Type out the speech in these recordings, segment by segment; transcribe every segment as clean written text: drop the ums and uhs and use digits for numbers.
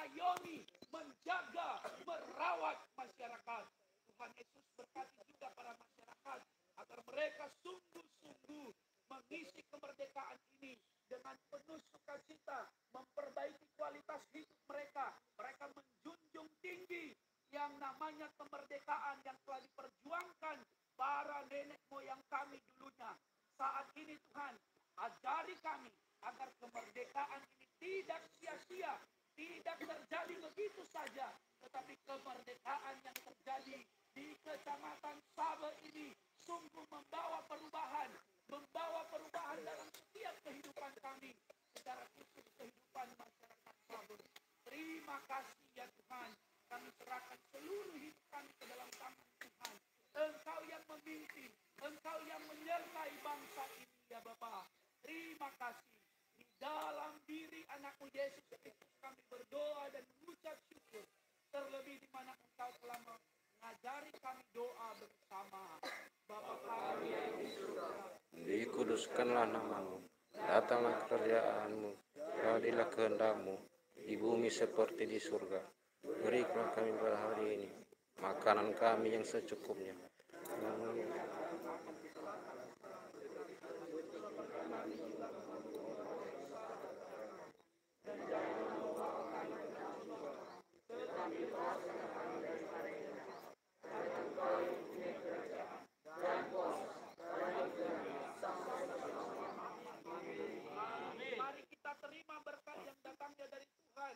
mengayomi, menjaga, merawat masyarakat. Tuhan Yesus berkati juga para masyarakat agar mereka sungguh-sungguh mengisi kemerdekaan ini dengan penuh sukacita, memperbaiki kualitas hidup mereka. Mereka menjunjung tinggi yang namanya kemerdekaan yang telah diperjuangkan para nenek moyang kami dulunya. Saat ini Tuhan, ajari kami agar kemerdekaan ini tidak sia-sia, tidak terjadi begitu saja, tetapi kemerdekaan yang terjadi di Kecamatan Sabe ini sungguh membawa perubahan dalam setiap kehidupan kami, secara khusus kehidupan masyarakat Sabe. Terima kasih ya Tuhan, kami serahkan seluruh hidup kami ke dalam tangan Tuhan. Engkau yang memimpin, Engkau yang menyertai bangsa ini ya Bapa. Terima kasih. Di dalam diri anakmu Yesus Kristus kami berdoa dan mengucap syukur. Terlebih di mana Engkau telah mengajari kami doa bersama. Bapa kami yang di surga, dikuduskanlah namamu, datanglah kerjaanmu, jadilah kehendakmu di bumi seperti di surga. Berikanlah kami pada hari ini makanan kami yang secukupnya. mari kita terima berkat yang datangnya dari Tuhan.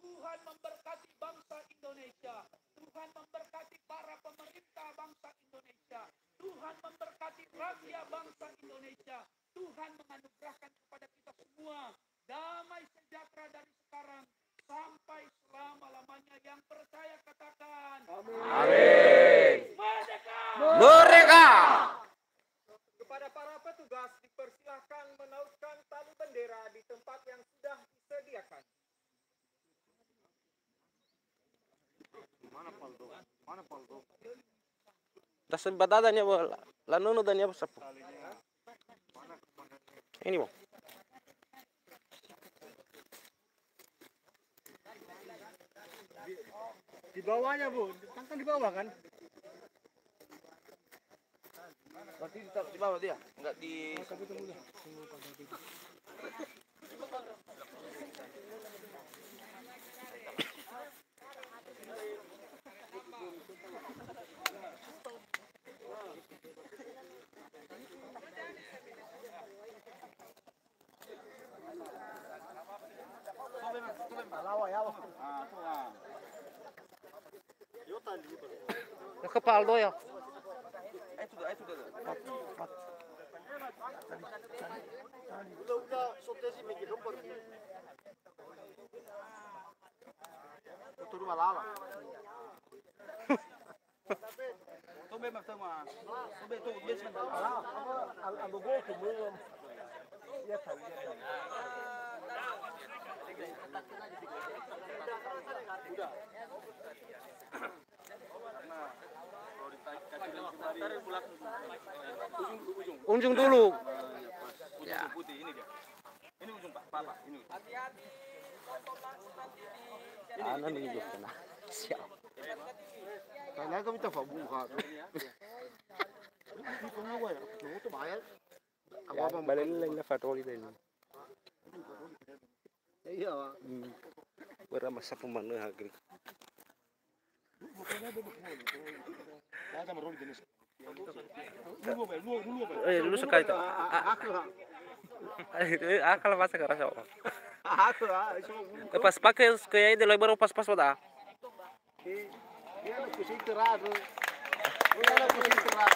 Tuhan memberkati bangsa Indonesia. Tuhan memberkati para pemerintah bangsa Indonesia. Tuhan memberkati rakyat bangsa Indonesia. Tuhan menganugerahkan kepada kita semua damai sejahtera dari sekarang sampai selama-lamanya. Yang percaya katakan Amin. Merdeka! Merdeka! Kepada para petugas dipersilahkan menautkan tali bendera di tempat yang sudah disediakan. Mana Paldo? Tas batadannya bola, lanono dannya apa sapu? Ini mau. Di bawahnya Bu, kan di bawah kan? Berarti di bawah dia, enggak di Ke Paldo ya. itu dah. Udah sote sih mikir nomor. Itu rumah lama. Tobe mas sama. Tobe tu biasa dah. Ando gol ke belum. Ya tahu. Ujung dulu. Ya. Putih ini dia. Ini ujung Pak, Papa, ini. Hati-hati. Ano nih juga na. Siap. Kailangan kami tafabuha. Hindi ko nga wala. No, to bayar. Balil lang na fatoli din. Iya. Wala masa pumano hagri. Dulu sekali itu. Akal masa kerasa. Pas pakai kayak itu baru pas-pas pada. Dia nak pusing terang. Dia nak pusing terang.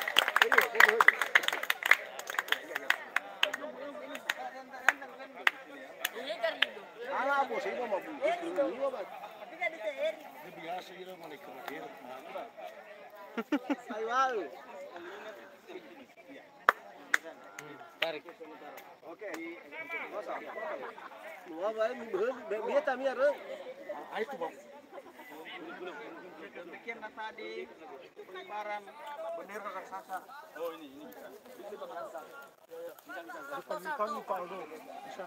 Anak pusing mau biasa dia mau naik. Ayo. Tarik. Oke. Kosong. Dua baik dia tamir. Ayo tuh, Bang. Demikian tadi pengibaran bendera raksasa. Oh ini bisa. Ini raksasa. Bisa. Bisa. Bisa.